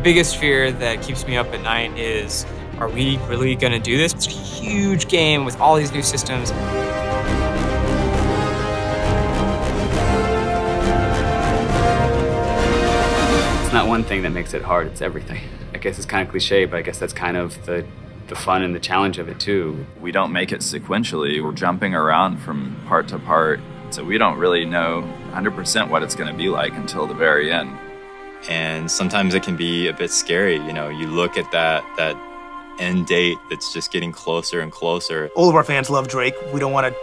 biggest fear that keeps me up at night is, are we really gonna do this? It's a huge game with all these new systems. It's not one thing that makes it hard, it's everything. I guess it's kind of cliche, but I guess that's kind of the fun and the challenge of it too. We don't make it sequentially. We're jumping around from part to part, so we don't really know 100% what it's gonna be like until the very end. And sometimes it can be a bit scary. You know, you look at that end date that's just getting closer and closer. All of our fans love Drake. We don't want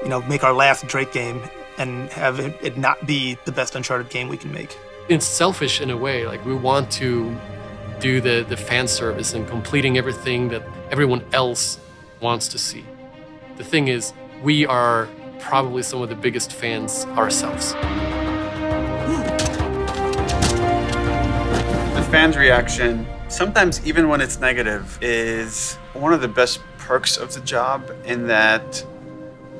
to, make our last Drake game and have it not be the best Uncharted game we can make. It's selfish in a way. Like, we want to do the fan service and completing everything that everyone else wants to see. The thing is, we are probably some of the biggest fans ourselves. The fans' reaction, sometimes even when it's negative, is one of the best perks of the job, in that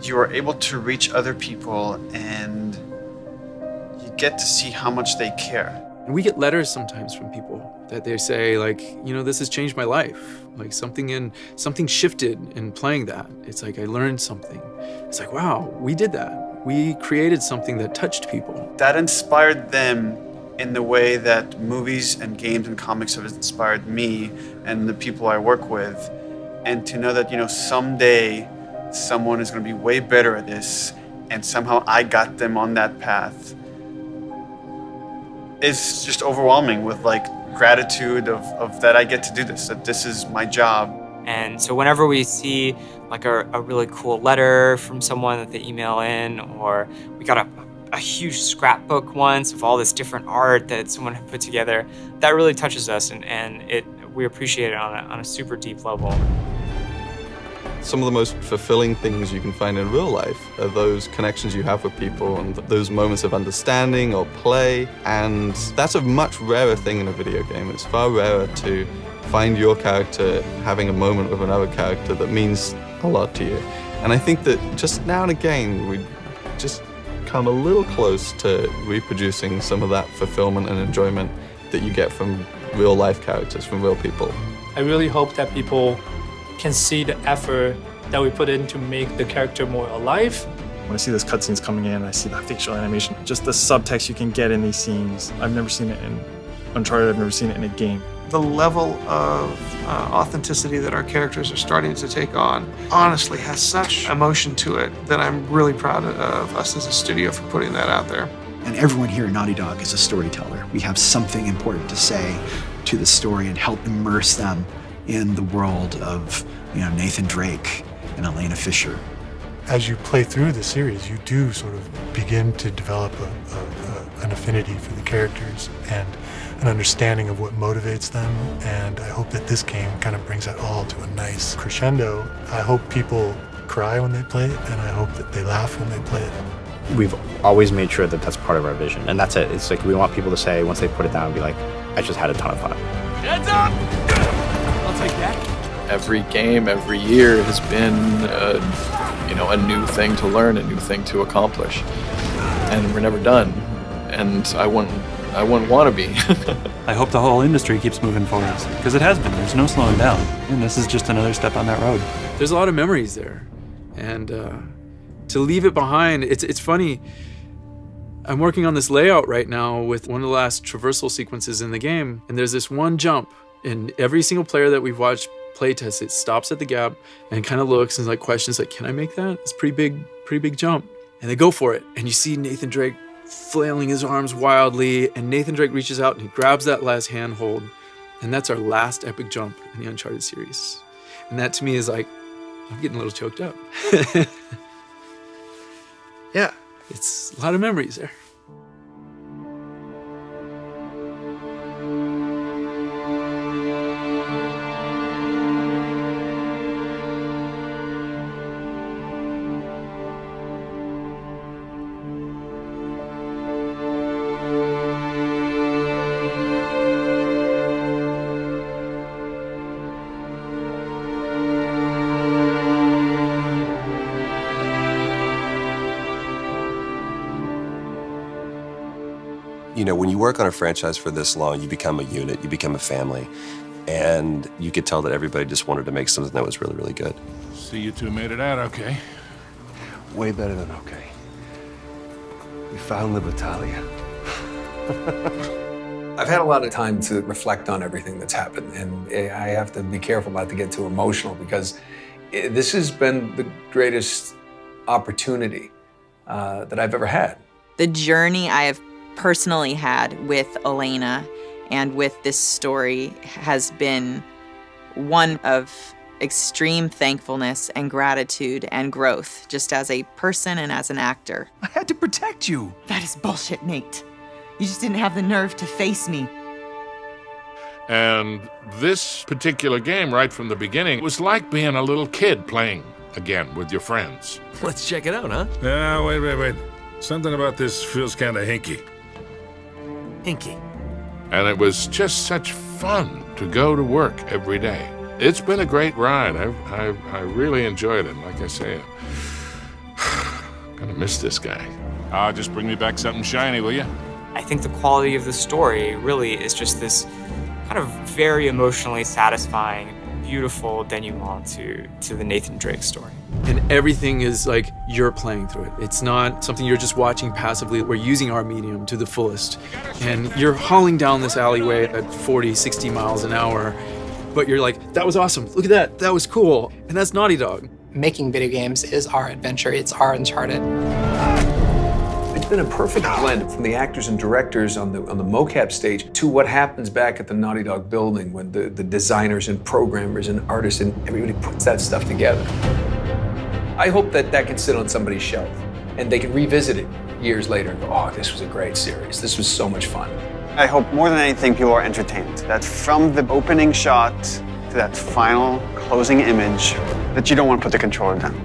you are able to reach other people and you get to see how much they care. And we get letters sometimes from people that they say, like, this has changed my life. Like something shifted in playing that. It's like I learned something. It's like, wow, we did that. We created something that touched people. That inspired them in the way that movies and games and comics have inspired me and the people I work with. And to know that, someday someone is going to be way better at this, and somehow I got them on that path, is just overwhelming with gratitude of that I get to do this, that this is my job. And so whenever we see a really cool letter from someone that they email in, or we got a huge scrapbook once of all this different art that someone had put together, that really touches us, and we appreciate it on a super deep level. Some of the most fulfilling things you can find in real life are those connections you have with people and those moments of understanding or play, and that's a much rarer thing in a video game. It's far rarer to find your character having a moment with another character that means a lot to you. And I think that just now and again, we just come a little close to reproducing some of that fulfillment and enjoyment that you get from real life characters, from real people. I really hope that people can see the effort that we put in to make the character more alive. When I see those cutscenes coming in, I see the facial animation, just the subtext you can get in these scenes. I've never seen it in Uncharted, I've never seen it in a game. The level of authenticity that our characters are starting to take on honestly has such emotion to it that I'm really proud of us as a studio for putting that out there. And everyone here at Naughty Dog is a storyteller. We have something important to say to the story and help immerse them in the world of Nathan Drake and Elena Fisher. As you play through the series, you do sort of begin to develop an affinity for the characters and an understanding of what motivates them, and I hope that this game kind of brings that all to a nice crescendo. I hope people cry when they play it, and I hope that they laugh when they play it. We've always made sure that that's part of our vision, and that's it. It's like we want people to say, once they put it down, be like, I just had a ton of fun. Heads up! I'll take that. Every game, every year has been, a new thing to learn, a new thing to accomplish, and we're never done. And I wouldn't want to be. I hope the whole industry keeps moving forward, because it has been. There's no slowing down, and this is just another step on that road. There's a lot of memories there, and to leave it behind, it's funny. I'm working on this layout right now with one of the last traversal sequences in the game, and there's this one jump, and every single player that we've watched playtest it stops at the gap and kind of looks and questions can I make that? It's a pretty big jump. And they go for it, and you see Nathan Drake flailing his arms wildly, and Nathan Drake reaches out and he grabs that last handhold, and that's our last epic jump in the Uncharted series. And that to me is I'm getting a little choked up. Yeah, it's a lot of memories there. You know, when you work on a franchise for this long, you become a unit, you become a family. And you could tell that everybody just wanted to make something that was really, really good. See, you two made it out okay. Way better than okay. We found Libertalia. I've had a lot of time to reflect on everything that's happened, and I have to be careful not to get too emotional because this has been the greatest opportunity that I've ever had. The journey I have personally had with Elena and with this story has been one of extreme thankfulness and gratitude and growth, just as a person and as an actor. I had to protect you. That is bullshit, Nate. You just didn't have the nerve to face me. And this particular game, right from the beginning, was like being a little kid playing again with your friends. Let's check it out, huh? Yeah, wait. Something about this feels kind of hinky. Hinky. And it was just such fun to go to work every day. It's been a great ride. I really enjoyed it. Like I say, I'm gonna miss this guy. Just bring me back something shiny, will you? I think the quality of the story really is just this kind of very emotionally satisfying, beautiful denouement to the Nathan Drake story. And everything is like you're playing through it. It's not something you're just watching passively. We're using our medium to the fullest. And you're hauling down this alleyway at 40, 60 miles an hour, but you're like, that was awesome. Look at that. That was cool. And that's Naughty Dog. Making video games is our adventure. It's our Uncharted. It's been a perfect blend from the actors and directors on the mocap stage to what happens back at the Naughty Dog building when the designers and programmers and artists and everybody puts that stuff together. I hope that can sit on somebody's shelf and they can revisit it years later and go, oh, this was a great series. This was so much fun. I hope more than anything people are entertained. That from the opening shot to that final closing image, that you don't want to put the controller down.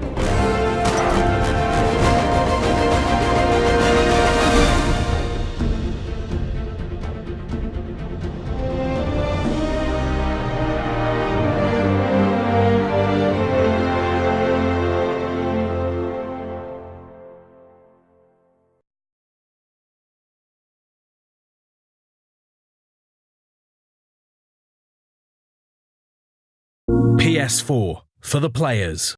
PS4 for the players.